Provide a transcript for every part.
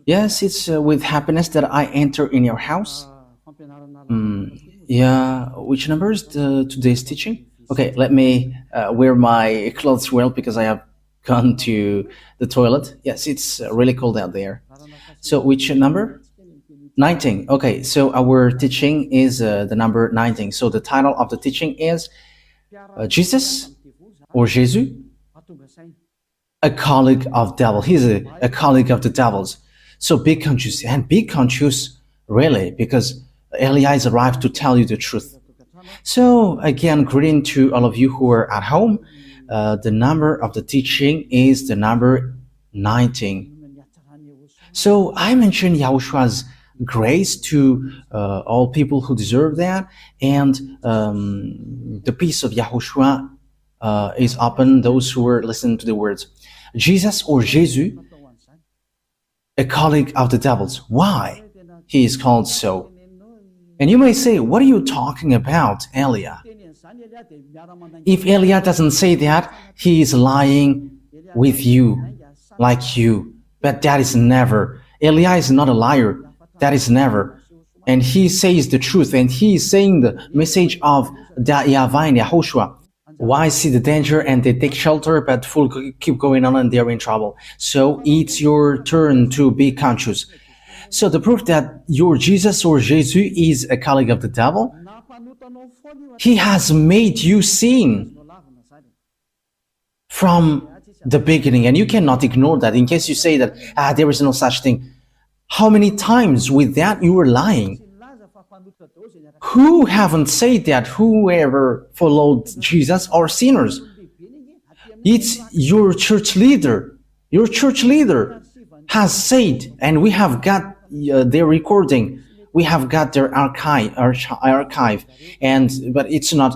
Yes, it's with happiness that I enter in your house. Yeah, which number is today's teaching? Okay, let me wear my clothes well because I have gone to the toilet. Yes, it's really cold out there. So, which number? 19. Okay, so our teaching is the number 19. So, the title of the teaching is Jesus or Jesus, a colleague of devil. He's a colleague of the devils. So be conscious and be conscious really because Elias arrived to tell you the truth. So again, greeting to all of you who are at home. The number of the teaching is the number 19. So I mentioned Yahoshua's grace to all people who deserve that, and the peace of Yahushua is upon those who are listening to the words. Jesus or Jesus, a colleague of the devils. Why he is called so? And you may say, what are you talking about, Elia? If Elia doesn't say that, he is lying with you, like you. But that is never. Elia is not a liar. That is never. And he says the truth, and he is saying the message of YAHVAH and YAHOSHUAH. Why see the danger and they take shelter, but full keep going on and they're in trouble. So it's your turn to be conscious. So the proof that your Jesus or Jesus is a colleague of the devil, he has made you sin from the beginning, and you cannot ignore that. In case you say that there is no such thing, how many times with that you were lying? Who haven't said that whoever followed Jesus are sinners? It's your church leader. Your church leader has said, and we have got their recording. We have got their archive, and but it's not.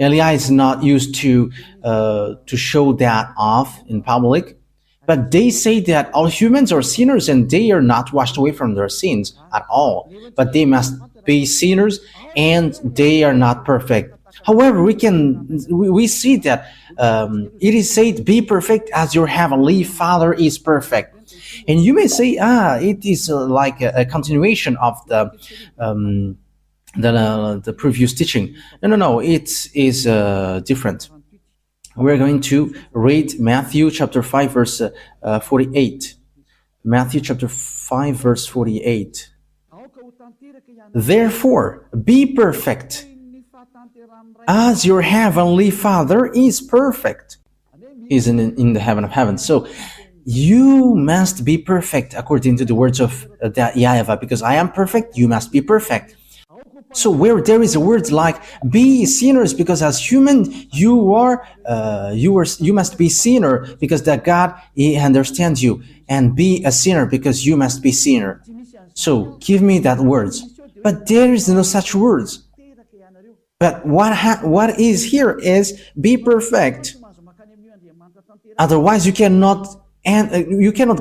Elia is not used to show that off in public. But they say that all humans are sinners and they are not washed away from their sins at all. But they must be sinners and they are not perfect. However, we see that it is said, be perfect as your heavenly Father is perfect. And you may say, it is like a continuation of the previous teaching. No, it is different. We're going to read Matthew chapter 5 verse 48. Matthew chapter 5 verse 48. Therefore, be perfect as your heavenly Father is perfect. He's in the heaven of heavens. So you must be perfect according to the words of YAHVAH, because I am perfect, you must be perfect. So where there is a word like be sinners, because as human you must be sinner because that God he understands you, and be a sinner because you must be sinner. So give me that words, but there is no such words. But what is here is be perfect. Otherwise you cannot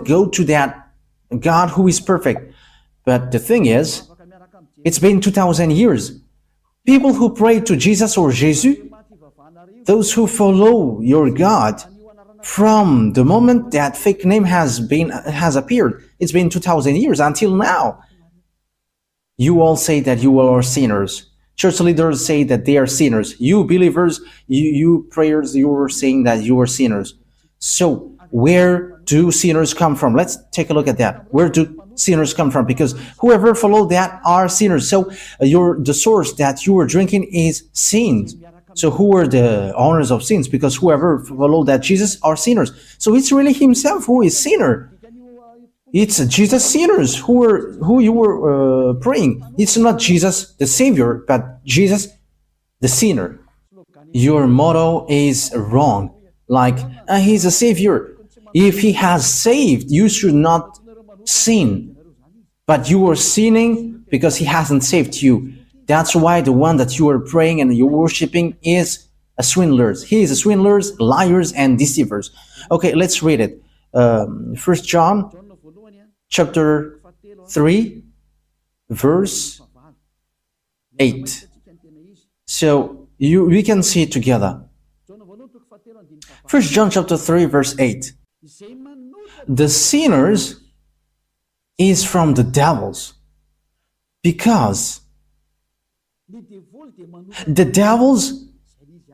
go to that God who is perfect. But the thing is, it's been 2,000 years. People who pray to Jesus or Jesus, those who follow your God, from the moment that fake name has appeared, it's been 2,000 years until now. You all say that you are sinners. Church leaders say that they are sinners. You believers, you prayers, you are saying that you are sinners. So where do sinners come from? Let's take a look at that. Where do sinners come from? Because whoever followed that are sinners. So the source that you are drinking is sins. So who are the owners of sins? Because whoever followed that Jesus are sinners. So it's really himself who is sinner. It's Jesus sinners who you were praying. It's not Jesus the Savior, but Jesus the sinner. Your motto is wrong. Like he's a Savior. If he has saved, you should not sin, but you are sinning because he hasn't saved you. That's why the one that you are praying and you're worshiping is a swindler. He is a swindlers, liars, and deceivers. Okay, let's read it. 1 John chapter 3 verse 8. So we can see it together. 1 John chapter 3 verse 8. the sinners is from the devils, because the devils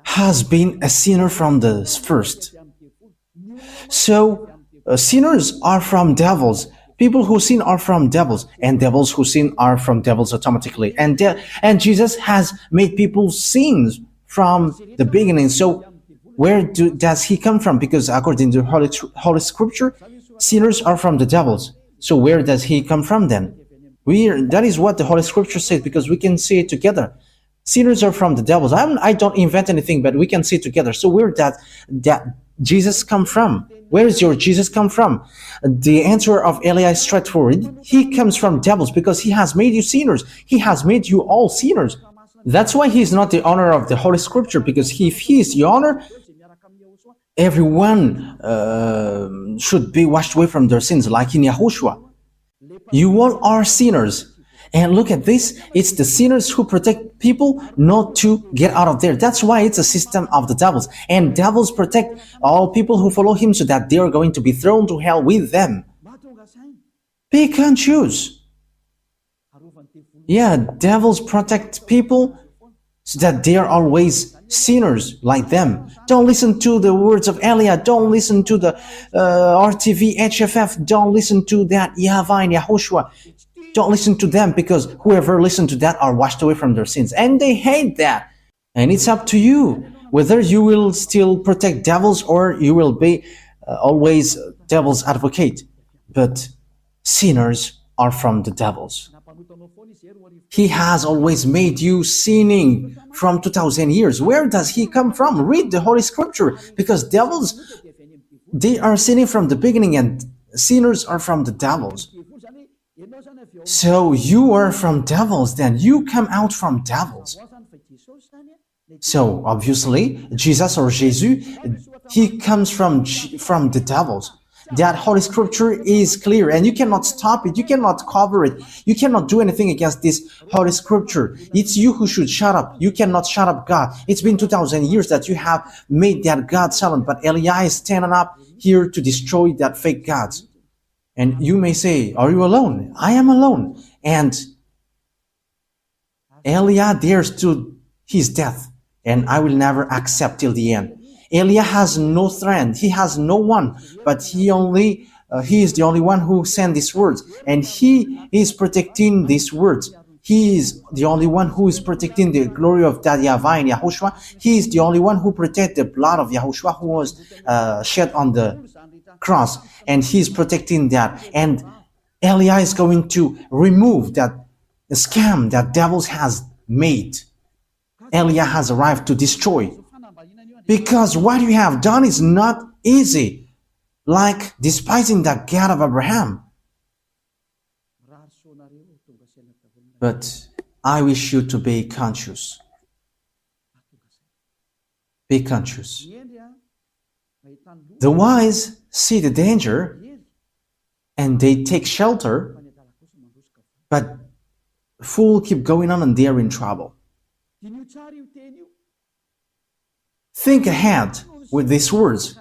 has been a sinner from the first. So sinners are from devils. People who sin are from devils, and devils who sin are from devils automatically. And Jesus has made people sin from the beginning. So where does he come from? Because according to Holy Scripture, sinners are from the devils. So where does he come from then? That is what the Holy Scripture says, because we can see it together. Sinners are from the devils. I don't invent anything, but we can see it together. So where that Jesus come from? Where is your Jesus come from? The answer of Eli is straightforward. He comes from devils, because he has made you sinners. He has made you all sinners. That's why he is not the owner of the Holy Scripture, because if he is the owner, everyone should be washed away from their sins, like in YAHOSHUAH. You all are sinners. And look at this, it's the sinners who protect people not to get out of there. That's why it's a system of the devils. And devils protect all people who follow him, so that they are going to be thrown to hell with them. Pick and choose. Yeah, devils protect people so that they are always sinners like them. Don't listen to the words of Elia. Don't listen to the RTV, HFF. Don't listen to that YAHVAH and YAHOSHUAH. Don't listen to them, because whoever listens to that are washed away from their sins. And they hate that. And it's up to you whether you will still protect devils or you will be always devil's advocate. But sinners are from the devils. He has always made you sinning from 2000 years. Where does he come from? Read the Holy Scripture, because devils, they are sinning from the beginning, and sinners are from the devils. So you are from devils, then you come out from devils. So obviously, Jesus or Jesus, he comes from the devils. That Holy Scripture is clear, and you cannot stop it, you cannot cover it, you cannot do anything against this Holy Scripture. It's you who should shut up. You cannot shut up God. It's been 2000 years that you have made that God silent, but Eli is standing up here to destroy that fake gods. And you may say, are you alone? I am alone. And Elia dares to his death, and I will never accept till the end. Elia has no friend. He has no one, but he is the only one who sent these words, and he is protecting these words. He is the only one who is protecting the glory of that YAHVAH and YAHOSHUAH. He is the only one who protects the blood of YAHOSHUAH, who was shed on the cross, and he is protecting that. And Eli is going to remove that scam that devils has made. Eli has arrived to destroy, because what you have done is not easy, like despising the God of Abraham. But I wish you to be conscious. Be conscious. The wise see the danger and they take shelter, but fool keep going on and they are in trouble. Think ahead with these words.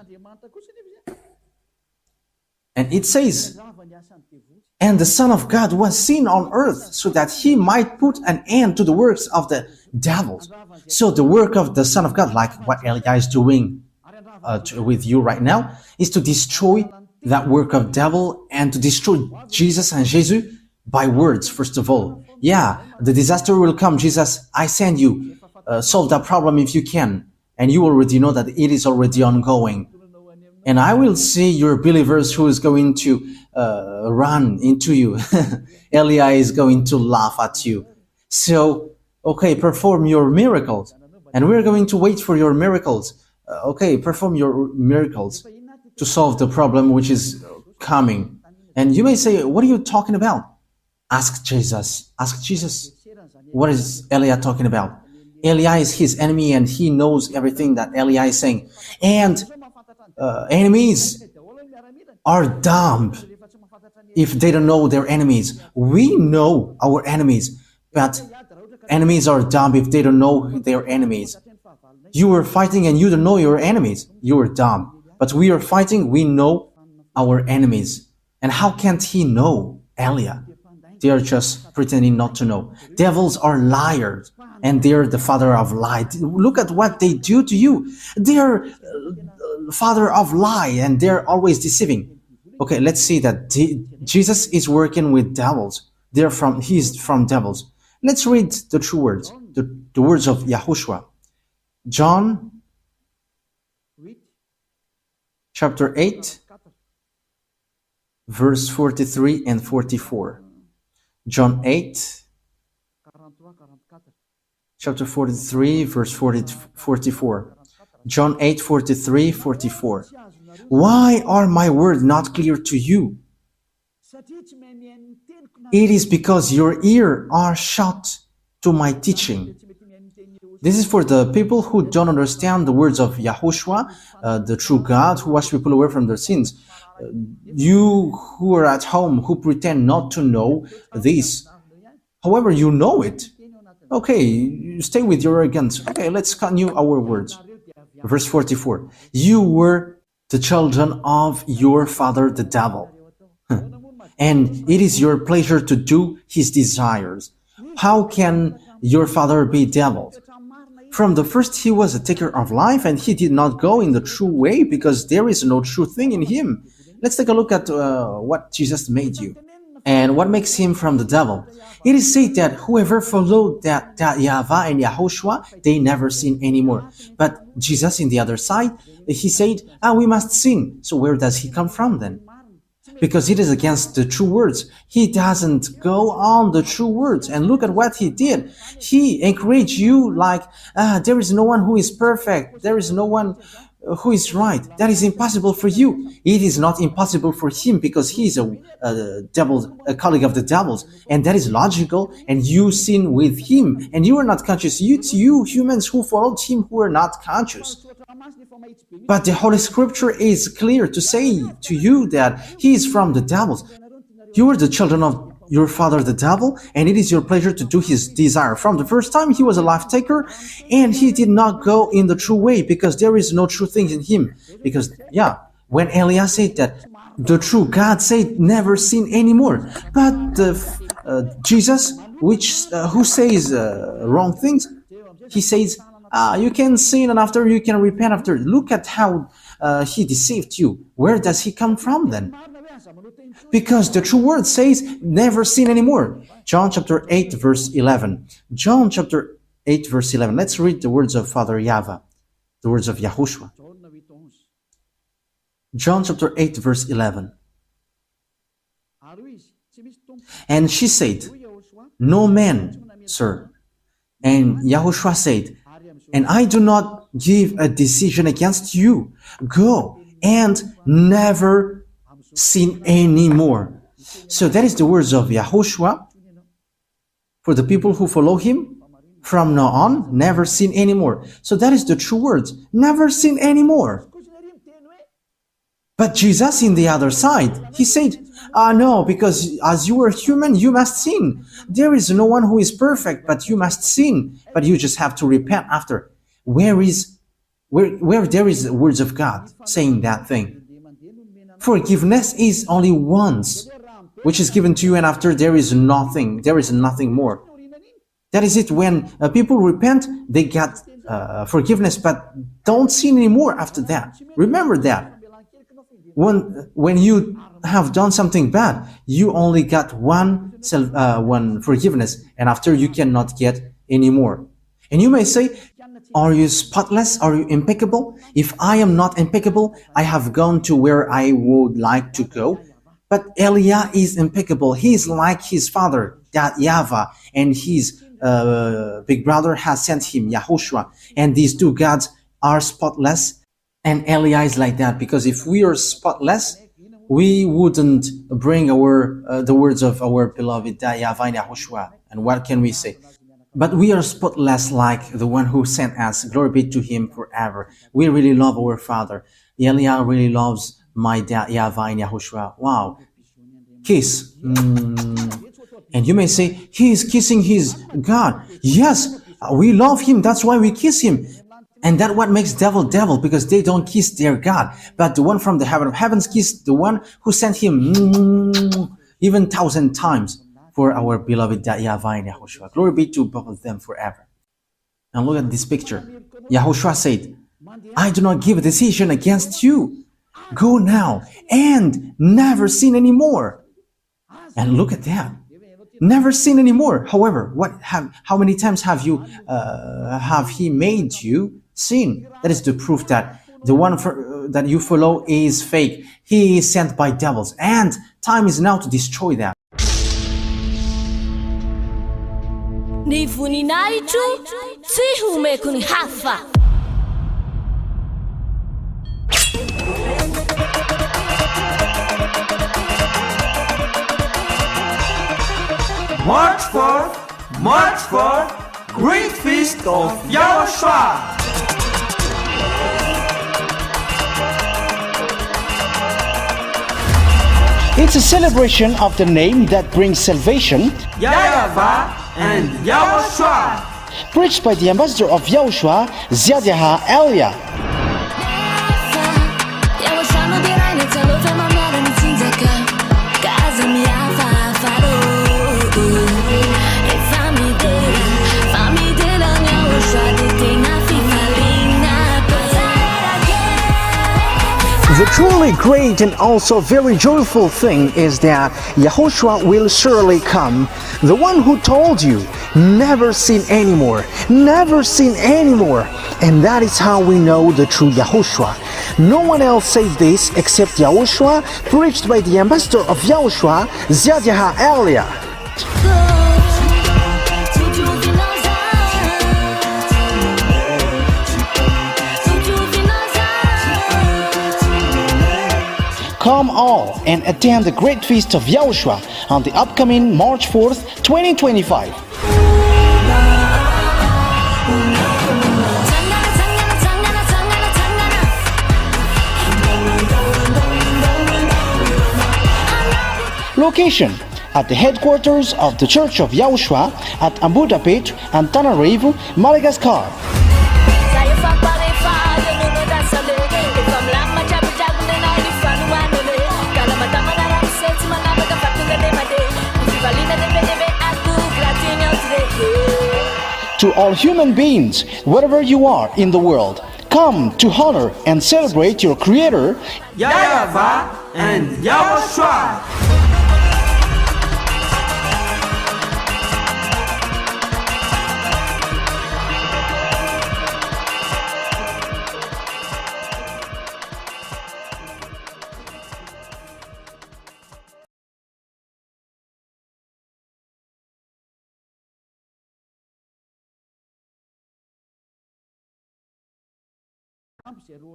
And it says, and the Son of God was seen on earth so that he might put an end to the works of the devils. So the work of the Son of God, like what Eli is doing with you right now, is to destroy that work of devil and to destroy Jesus and Jesus by words, first of all. Yeah, the disaster will come. Jesus, I send you. Solve that problem if you can. And you already know that it is already ongoing. And I will see your believers who is going to run into you. Eli is going to laugh at you. So, okay, perform your miracles. And we're going to wait for your miracles. Okay, perform your miracles to solve the problem which is coming. And you may say, what are you talking about? Ask Jesus. Ask Jesus. What is Eli talking about? Eli is his enemy and he knows everything that Eli is saying. And enemies are dumb if they don't know their enemies. We know our enemies, but enemies are dumb if they don't know their enemies. You are fighting and you don't know your enemies. You are dumb. But we are fighting, we know our enemies. And how can't he know, Elia? They are just pretending not to know. Devils are liars, and they're the father of lie. Look at what they do to you. They're father of lie, and they're always deceiving. Okay, let's see that Jesus is working with devils. He's from devils. Let's read the true words, the words of Yahushua. John chapter 8, verse 43 and 44. John 8, chapter 43, verse 44. John 8, 43, 44. Why are my words not clear to you? It is because your ears are shut to my teaching. This is for the people who don't understand the words of YAHOSHUAH, the true God who washed people away from their sins. You who are at home, who pretend not to know this, however, you know it. Okay, you stay with your arrogance. Okay, let's continue our words. Verse 44. You were the children of your father the devil, and it is your pleasure to do his desires. How can your father be devil? From the first he was a taker of life, and he did not go in the true way because there is no true thing in him. Let's take a look at what Jesus made you and what makes him from the devil. It is said that whoever followed that YAHVAH and YAHOSHUAH, they never sin anymore. But Jesus, in the other side, he said, we must sin. So where does he come from then? Because it is against the true words. He doesn't go on the true words. And look at what he did. He encouraged you like, there is no one who is perfect. There is no one who is right. That is impossible for you. It is not impossible for him because he is a colleague of the devil's. And that is logical. And you sin with him. And you are not conscious. You humans who followed him who are not conscious. But the Holy Scripture is clear to say to you that he is from the devils. You are the children of your father the devil, and it is your pleasure to do his desire. From the first time he was a life taker, and he did not go in the true way because there is no true thing in him. Because, when Elia said that, the true God said never sin anymore. But Jesus, who says wrong things, he says, you can sin and after you can repent after. Look at how he deceived you. Where does he come from then? Because the true word says never sin anymore. John chapter 8 verse 11. John chapter 8 verse 11. Let's read the words of Father YAHVAH, the words of YAHOSHUAH. John chapter 8 verse 11. And she said, no man, sir. And YAHOSHUAH said, and I do not give a decision against you. Go and never sin anymore. So that is the words of YAHOSHUAH for the people who follow him. From now on, never sin anymore. So that is the true words. Never sin anymore. But Jesus, in the other side, he said, no, because as you are human, you must sin. There is no one who is perfect, but you must sin. But you just have to repent after. Where there is the words of God saying that thing? Forgiveness is only once, which is given to you, and after there is nothing more. That is it. When people repent, they get forgiveness, but don't sin anymore after that. Remember that. When you have done something bad, you only got one forgiveness, and after you cannot get any more. And you may say, are you spotless? Are you impeccable? If I am not impeccable, I have gone to where I would like to go. But Elia is impeccable. He is like his father, that YAHVAH, and his big brother has sent him, YAHOSHUAH. And these two gods are spotless. And Elia is like that, because if we are spotless, we wouldn't bring the words of our beloved YAHVAH and YAHOSHUAH. And what can we say? But we are spotless like the one who sent us. Glory be to him forever. We really love our Father. Elia really loves my dad, YAHVAH and YAHOSHUAH. Wow. Kiss. And you may say, he is kissing his God. Yes, we love him. That's why we kiss him. And that what makes devil devil, because they don't kiss their God. But the one from the heaven of heavens kissed the one who sent him even 1,000 times for our beloved YAHVAH and YAHOSHUAH. Glory be to both of them forever. And look at this picture. YAHOSHUAH said, I do not give a decision against you. Go now and never sin anymore. And look at that. Never sin anymore. However, how many times have he made you sin? That is the proof that the one that you follow is fake. He is sent by devils, and time is now to destroy that. Ny voninahitro tsy homeko ny hafa. March 4th, Great Feast of YAHOSHUAH! It's a celebration of the name that brings salvation, YAHVAH and YAHOSHUAH! preached by the ambassador of YAHOSHUAH, Elia. The truly great and also very joyful thing is that YAHOSHUAH will surely come. The one who told you, never sin anymore, never sin anymore. And that is how we know the true YAHOSHUAH. No one else said this except YAHOSHUAH, preached by the ambassador of YAHOSHUAH, Elia. Come all and attend the Great Feast of YAHOSHUAH on the upcoming March 4th, 2025. Location: at the headquarters of the Church of YAHOSHUAH at Ambudapet, Antananarivo, Madagascar. To all human beings, wherever you are in the world, come to honor and celebrate your Creator, YAHVAH and YAHOSHUAH!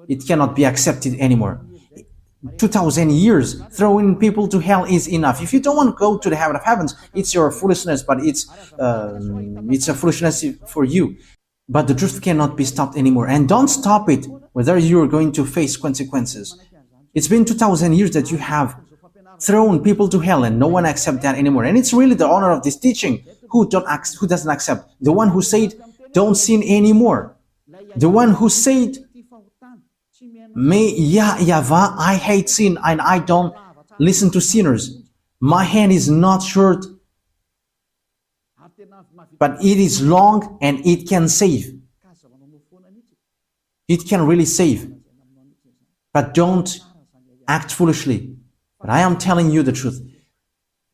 It cannot be accepted anymore. 2,000 years throwing people to hell is enough. If you don't want to go to the heaven of heavens, it's your foolishness, but it's a foolishness for you. But the truth cannot be stopped anymore. And don't stop it, whether you're going to face consequences. It's been 2,000 years that you have thrown people to hell, and no one accepts that anymore. And it's really the honor of this teaching who doesn't accept. The one who said, don't sin anymore. The one who said, YAHVAH, I hate sin and I don't listen to sinners. My hand is not short, but it is long and it can save. It can really save. But don't act foolishly. But I am telling you the truth.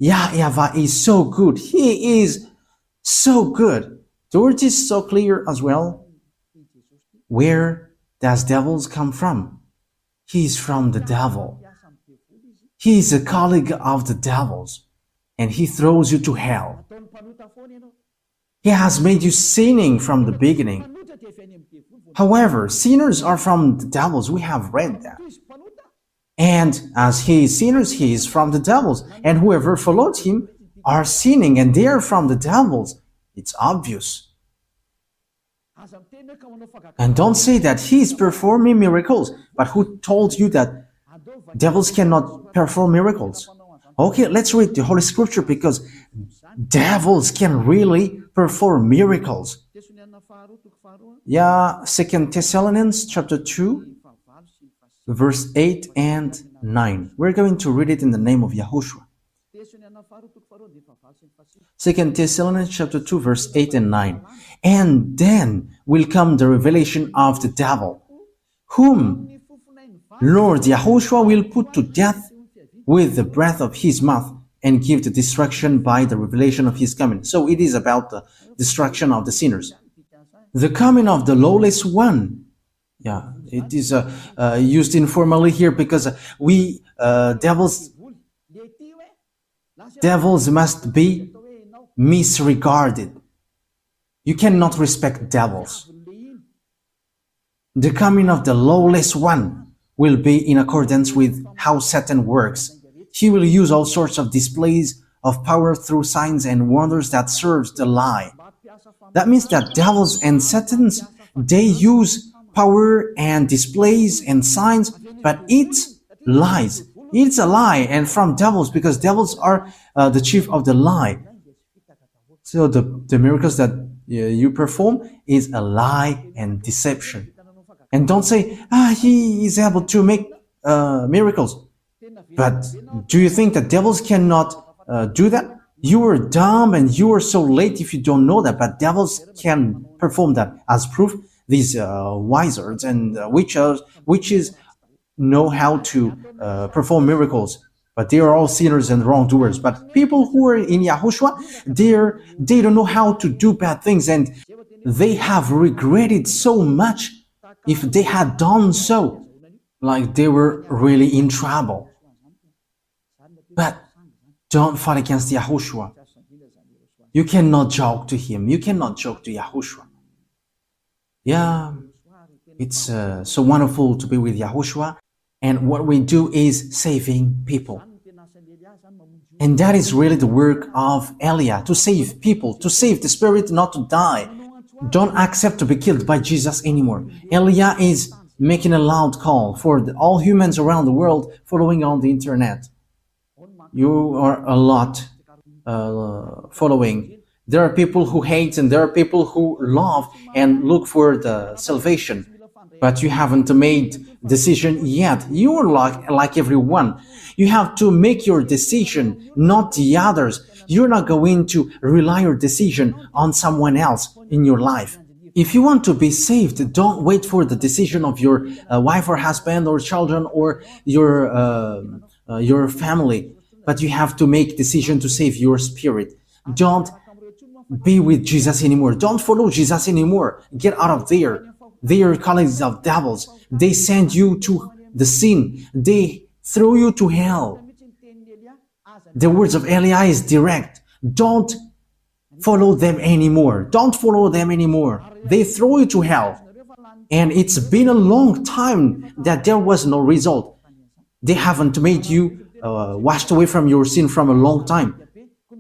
YAHVAH is so good. He is so good. The word is so clear as well. Where does devils come from? He is from the devil. He is a colleague of the devils, and he throws you to hell. He has made you sinning from the beginning. However, sinners are from the devils. We have read that. And as he is sinners, he is from the devils. And whoever followed him are sinning, and they are from the devils. It's obvious. And don't say that he is performing miracles. But who told you that devils cannot perform miracles? Okay, let's read the Holy Scripture, because devils can really perform miracles. Yeah, 2 Thessalonians chapter 2, verse 8 and 9. We're going to read it in the name of Yahushua. 2 Thessalonians chapter 2, verse 8 and 9. And then will come the revelation of the devil, whom Lord Yahushua will put to death with the breath of his mouth and give the destruction by the revelation of his coming. So it is about the destruction of the sinners. The coming of the lawless one. Yeah, it is used informally here because devils must be misregarded. You cannot respect devils. The coming of the lawless one will be in accordance with how Satan works. He will use all sorts of displays of power through signs and wonders that serves the lie. That means that devils and Satans, they use power and displays and signs, but it's lies. It's a lie, and from devils, because devils are the chief of the lie. So the miracles that you perform is a lie and deception. And don't say, he is able to make miracles. But do you think that devils cannot do that? You are dumb and you are so late if you don't know that, but devils can perform that. As proof, these wizards and witches know how to perform miracles, but they are all sinners and wrongdoers. But people who are in Yahushua, they don't know how to do bad things, and they have regretted so much if they had done so, like they were really in trouble. But don't fight against Yahushua. You cannot joke to him. You cannot joke to Yahushua. Yeah, it's so wonderful to be with Yahushua. And what we do is saving people. And that is really the work of Eliah, to save people, to save the spirit not to die. Don't accept to be killed by Jesus anymore. Eliah is making a loud call for all humans around the world following on the internet. You are a lot following. There are people who hate and there are people who love and look for the salvation. But you haven't made decision yet. You are like everyone. You have to make your decision, not the others. You're not going to rely your decision on someone else in your life. If you want to be saved, don't wait for the decision of your wife or husband or children or your family. But you have to make decision to save your spirit. Don't be with Jesus anymore. Don't follow Jesus anymore. Get out of there. They are colleagues of devils. They send you to the sin. They throw you to hell. The words of Eliah is direct. Don't follow them anymore. Don't follow them anymore. They throw you to hell. And it's been a long time that there was no result. They haven't made you washed away from your sin from a long time.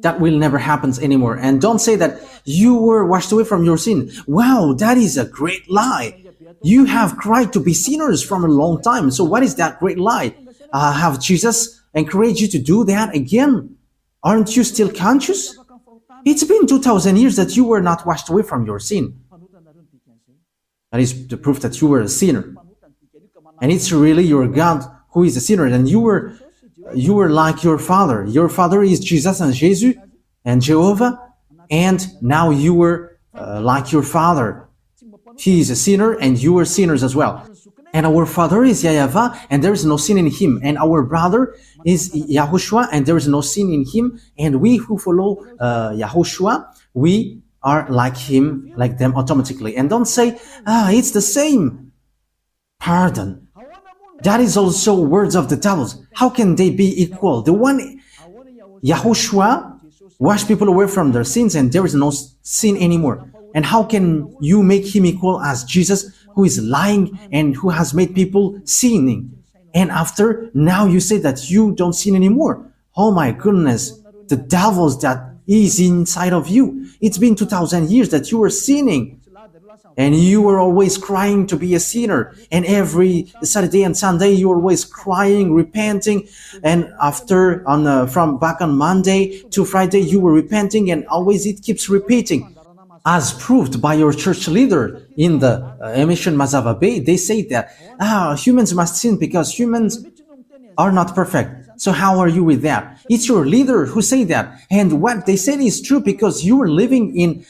That will never happen anymore. And don't say that you were washed away from your sin. Wow, that is a great lie. You have cried to be sinners from a long time. So what is that great lie? Have Jesus encouraged you to do that again? Aren't you still conscious? It's been 2,000 years that you were not washed away from your sin. That is the proof that you were a sinner. And it's really your God who is a sinner. And you were like your father. Your father is Jesus and Jesus and Jehovah. And now you were like your father. He is a sinner and you are sinners as well. And our father is YAHVAH and there is no sin in him. And our brother is YAHOSHUAH and there is no sin in him. And we who follow YAHOSHUAH, we are like him, like them automatically. And don't say, it's the same. Pardon. That is also words of the devils. How can they be equal? The one, YAHOSHUAH, wash people away from their sins and there is no sin anymore. And how can you make him equal as Jesus, who is lying and who has made people sinning? And after, now you say that you don't sin anymore. Oh my goodness, the devils that is inside of you. It's been 2,000 years that you were sinning. And you were always crying to be a sinner. And every Saturday and Sunday, you were always crying, repenting. And after, from back on Monday to Friday, you were repenting and always it keeps repeating. as proved by your church leader in the emission Mazava Bay. They say that humans must sin because humans are not perfect. So how are you with that? It's your leader who say that. And what they said is true because you are living in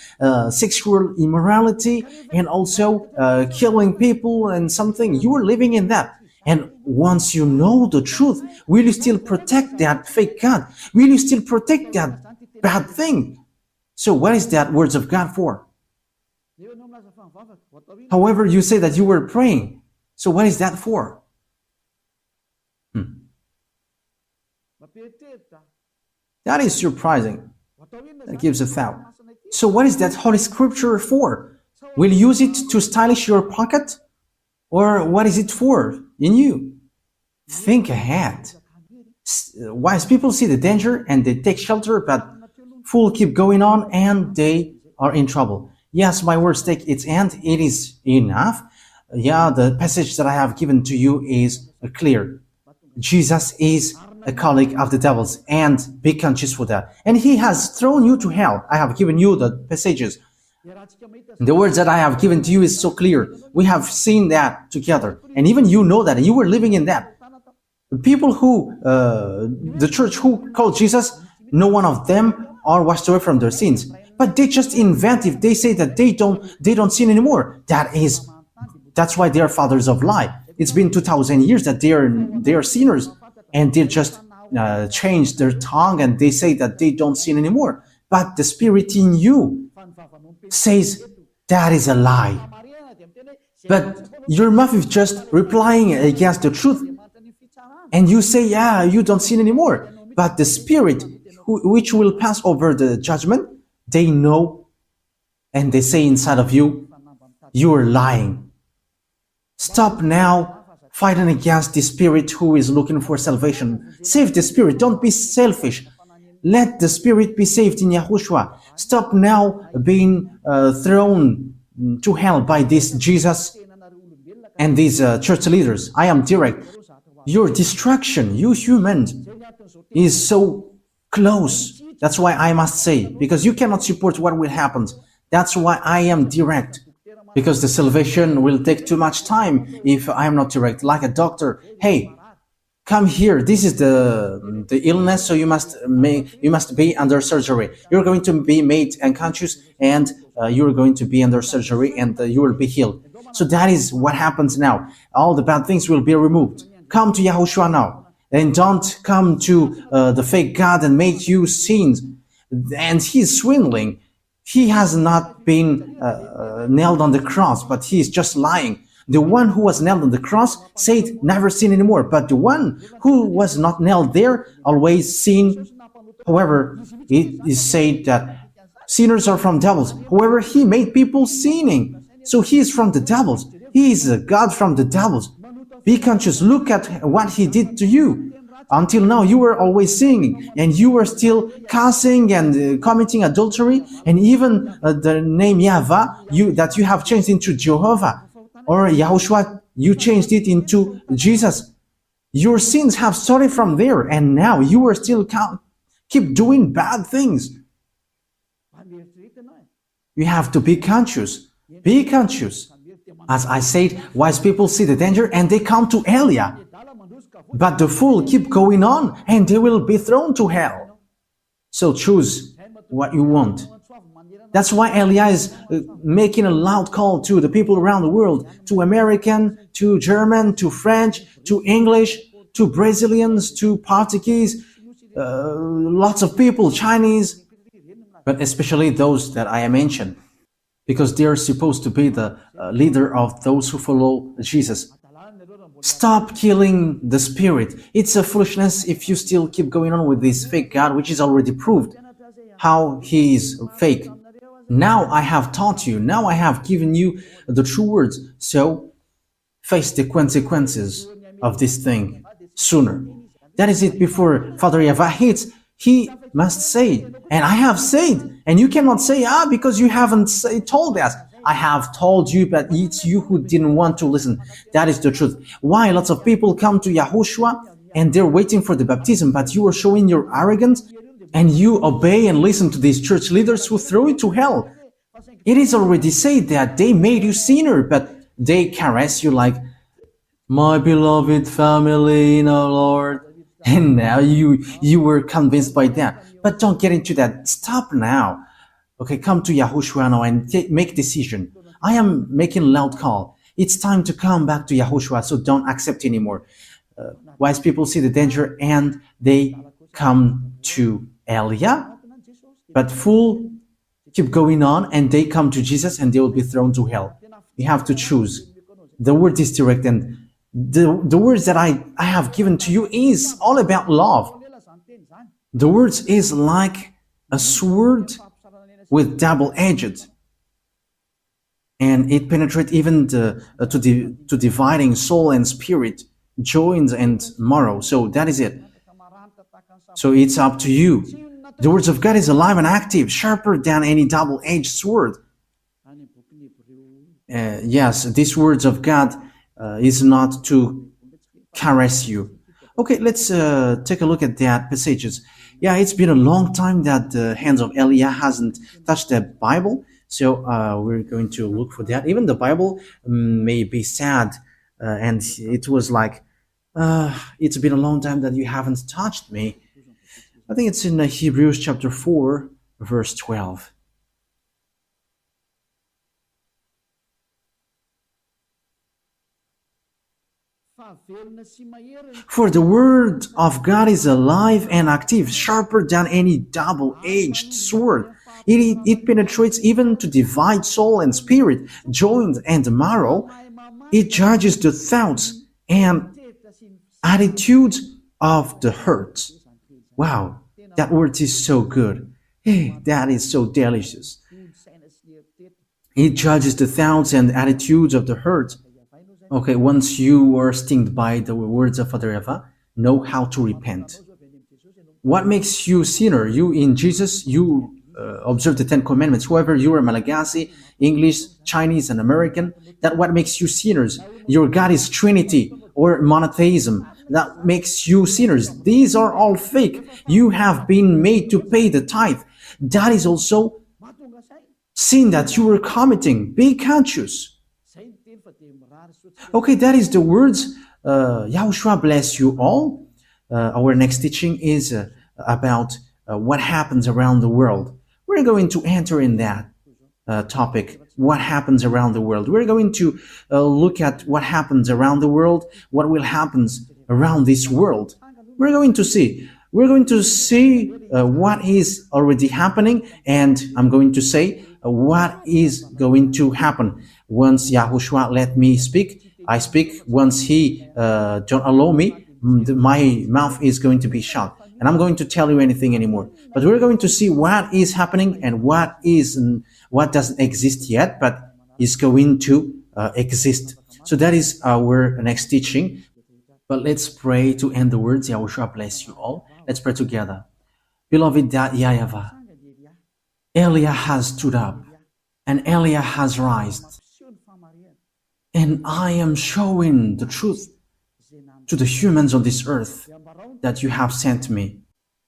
sexual immorality and also killing people and something. You are living in that. And once you know the truth, will you still protect that fake God? Will you still protect that bad thing? So what is that words of God for? However, you say that you were praying. So what is that for? That is surprising. That gives a thought. So what is that Holy Scripture for? Will you use it to stylish your pocket? Or what is it for in you? Think ahead. Wise people see the danger and they take shelter, but fools keep going on and they are in trouble. Yes, my words take its end. It is enough. Yeah, the passage that I have given to you is clear. Jesus is a colleague of the devil's, and be conscious for that. And he has thrown you to hell. I have given you the passages. The words that I have given to you is so clear. We have seen that together. And even you know that. You were living in that. The people who, the church who called Jesus, no one of them are washed away from their sins. But they just invent if they say that they don't sin anymore. That's why they are fathers of lie. It's been 2,000 years that they are sinners. And they just change their tongue and they say that they don't sin anymore. But the Spirit in you says that is a lie. But your mouth is just replying against the truth. And you say, yeah, you don't sin anymore. But the Spirit, which will pass over the judgment, they know and they say inside of you, you are lying. Stop now fighting against the Spirit who is looking for salvation. Save the Spirit. Don't be selfish. Let the Spirit be saved in Yahushua. Stop now being thrown to hell by this Jesus and these church leaders. I am direct. Your destruction, you humans, is so close. That's why I must say, because you cannot support what will happen. That's why I am direct. Because the salvation will take too much time if I am not direct. Like a doctor, hey, come here. This is the illness, so you must be under surgery. You're going to be made unconscious, and you're going to be under surgery, and you will be healed. So that is what happens now. All the bad things will be removed. Come to Yahushua now, and don't come to the fake God and make you sins. And he's swindling. He has not been nailed on the cross, but he is just lying. The one who was nailed on the cross said, never sin anymore. But the one who was not nailed there always sin. However, it is said that sinners are from devils. However, he made people sinning. So he is from the devils. He is a God from the devils. Be conscious. Look at what he did to you. Until now, you were always singing, and you were still cussing and committing adultery, and even the name YAHVAH that you have changed into Jehovah, or Yahushua, you changed it into Jesus. Your sins have started from there, and now you are still keep doing bad things. You have to be conscious. Be conscious. As I said, wise people see the danger and they come to Elia. But the fool keep going on and they will be thrown to hell. So choose what you want. That's why Elia is making a loud call to the people around the world, to American, to German, to French, to English, to Brazilians, to Portuguese, lots of people, Chinese, but especially those that I mentioned, because they are supposed to be the leader of those who follow Jesus. Stop killing the Spirit. It's a foolishness if you still keep going on with this fake God, which is already proved how he is fake. Now I have taught you. Now I have given you the true words. So face the consequences of this thing sooner. That is it. Before Father YAHVAH hits, he must say, and I have said, and you cannot say, because you haven't told us. I have told you, but it's you who didn't want to listen. That is the truth. Why lots of people come to Yahushua and they're waiting for the baptism, but you are showing your arrogance and you obey and listen to these church leaders who throw you to hell. It is already said that they made you sinner, but they caress you like, my beloved family in our Lord. And now you were convinced by that. But don't get into that. Stop now. Okay, come to YAHOSHUAH now and make decision. I am making a loud call. It's time to come back to YAHOSHUAH, so don't accept anymore. Wise people see the danger and they come to Elia, but fool keep going on and they come to Jesus and they will be thrown to hell. You have to choose. The word is direct, and the words that I have given to you is all about love. The words is like a sword with double-edged, and it penetrates even to dividing soul and spirit, joints and marrow. So that is it. So it's up to you. The words of God is alive and active, sharper than any double-edged sword. Yes, these words of God is not to caress you. Okay, let's take a look at that passages. Yeah, it's been a long time that the hands of Elia hasn't touched the Bible, so we're going to look for that. Even the Bible may be sad, and it was like, it's been a long time that you haven't touched me. I think it's in Hebrews chapter 4, verse 12. For the word of God is alive and active, sharper than any double-edged sword. It penetrates even to divide soul and spirit, joint and marrow. It judges the thoughts and attitudes of the heart. Wow, that word is so good. Hey, that is so delicious. It judges the thoughts and attitudes of the heart. Okay, once you are stung by the words of Father YAHVAH, know how to repent. What makes you sinner? You in Jesus, you observe the 10 Commandments. Whoever you are, Malagasy, English, Chinese, and American, that what makes you sinners. Your God is Trinity or monotheism. That makes you sinners. These are all fake. You have been made to pay the tithe. That is also sin that you were committing. Be conscious. Okay, that is the words. YAHOSHUAH bless you all. Our next teaching is about what happens around the world. We're going to enter in that topic, what happens around the world. We're going to look at what happens around the world, what will happen around this world. We're going to see what is already happening, and I'm going to say what is going to happen. Once YAHOSHUAH let me speak, I speak. Once he don't allow me, my mouth is going to be shut, and I'm going to tell you anything anymore. But we're going to see what is happening and what doesn't exist yet, but is going to exist. So that is our next teaching. But let's pray to end the words. YAHOSHUAH bless you all. Let's pray together. Beloved YAHVAH, Elia has stood up and Elia has risen. And I am showing the truth to the humans on this earth that you have sent me.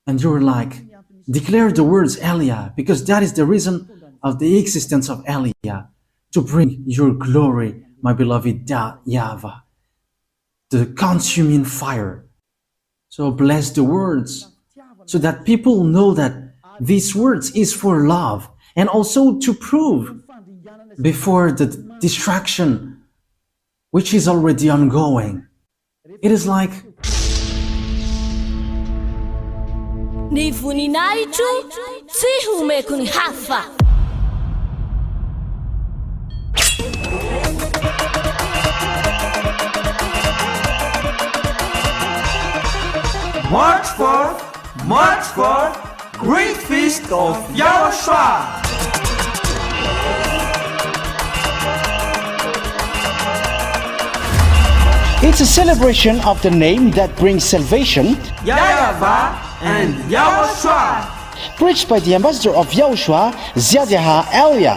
And you're like, declare the words Elia, because that is the reason of the existence of Elia, to bring your glory, my beloved YAHVAH, the consuming fire. So bless the words, so that people know that these words is for love, and also to prove before the distraction which is already ongoing. It is like Ni voninahitro tsy homeko ny hafa. March 4th, Great Feast of YAHOSHUAH. It's a celebration of the name that brings salvation, YAHVAH and YAHOSHUAH. preached by the ambassador of YAHOSHUAH, Ziadiaha Elia.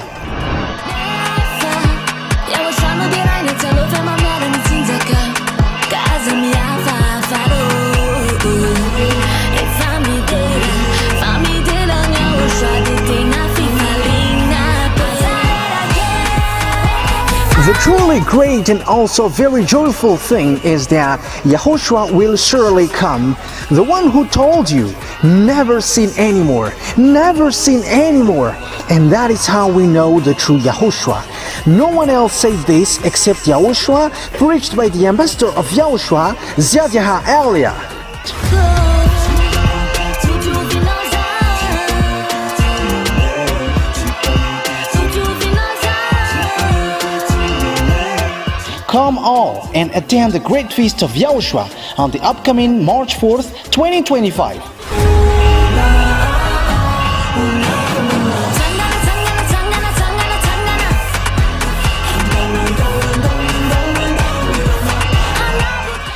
The truly great and also very joyful thing is that Yahushua will surely come. The one who told you, never sin anymore, never sin anymore. And that is how we know the true Yahushua. No one else said this except Yahushua, preached by the ambassador of Yahushua, Ziyadyaha Elia. Come all and attend the great feast of Yahushua on the upcoming March 4th, 2025.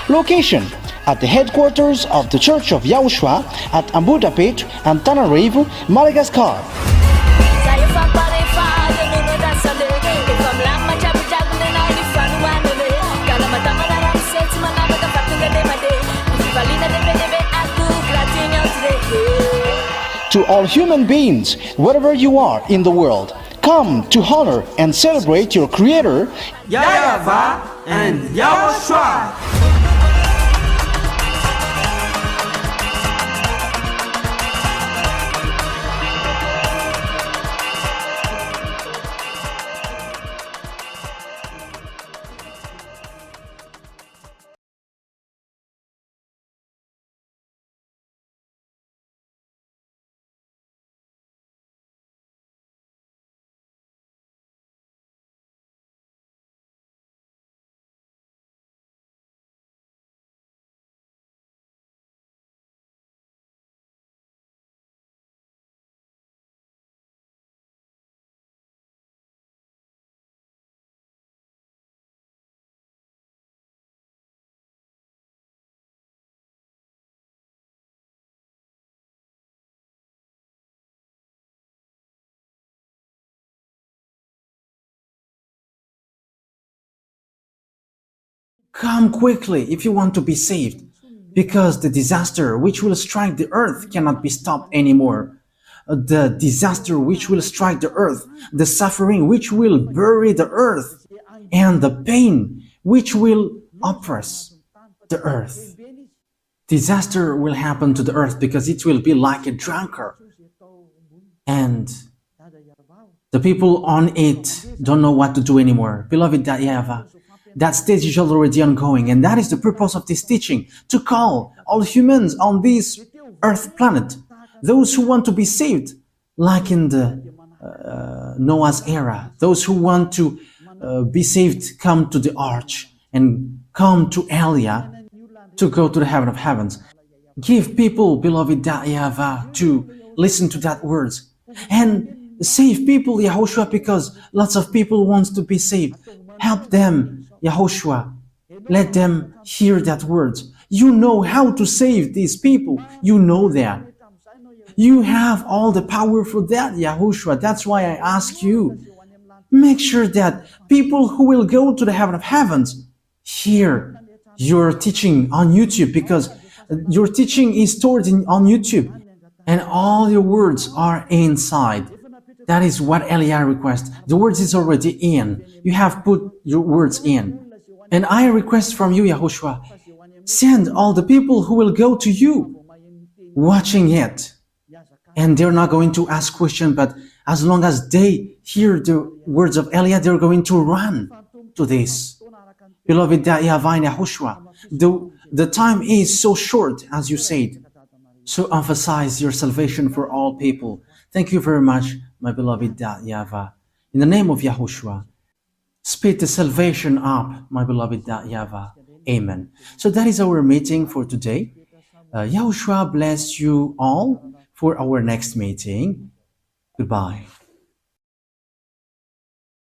Location at the headquarters of the Church of Yahushua at Ambudapet and Tananarivo, Madagascar. To all human beings, wherever you are in the world, come to honor and celebrate your Creator, YAHVAH and YAHOSHUAH. Come quickly if you want to be saved, because the disaster which will strike the earth cannot be stopped anymore. The disaster which will strike the earth, the suffering which will bury the earth, and the pain which will oppress the earth. Disaster will happen to the earth because it will be like a drunkard. And the people on it don't know what to do anymore. Beloved YAHVAH, that stage is already ongoing, and that is the purpose of this teaching, to call all humans on this earth planet, those who want to be saved, like in the Noah's era, those who want to be saved, come to the arch and come to Elia to go to the heaven of heavens. Give people, beloved YAHVAH, to listen to that words and save people, Yahushua, because lots of people want to be saved. Help them, Yahushua. Let them hear that words. You know how to save these people. You know that. You have all the power for that, Yahushua. That's why I ask you, make sure that people who will go to the heaven of heavens hear your teaching on YouTube, because your teaching is stored on YouTube and all your words are inside. That is what Elia requests. The words is already in. You have put your words in. And I request from you, Yahushua, send all the people who will go to you watching it. And they're not going to ask questions, but as long as they hear the words of Elia, they're going to run to this. Beloved YAHVAH and Yahushua, the time is so short, as you said. So emphasize your salvation for all people. Thank you very much, my beloved YAHVAH. In the name of Yahushua, speed the salvation up, my beloved YAHVAH. Amen. So that is our meeting for today. Yahushua bless you all for our next meeting. Goodbye.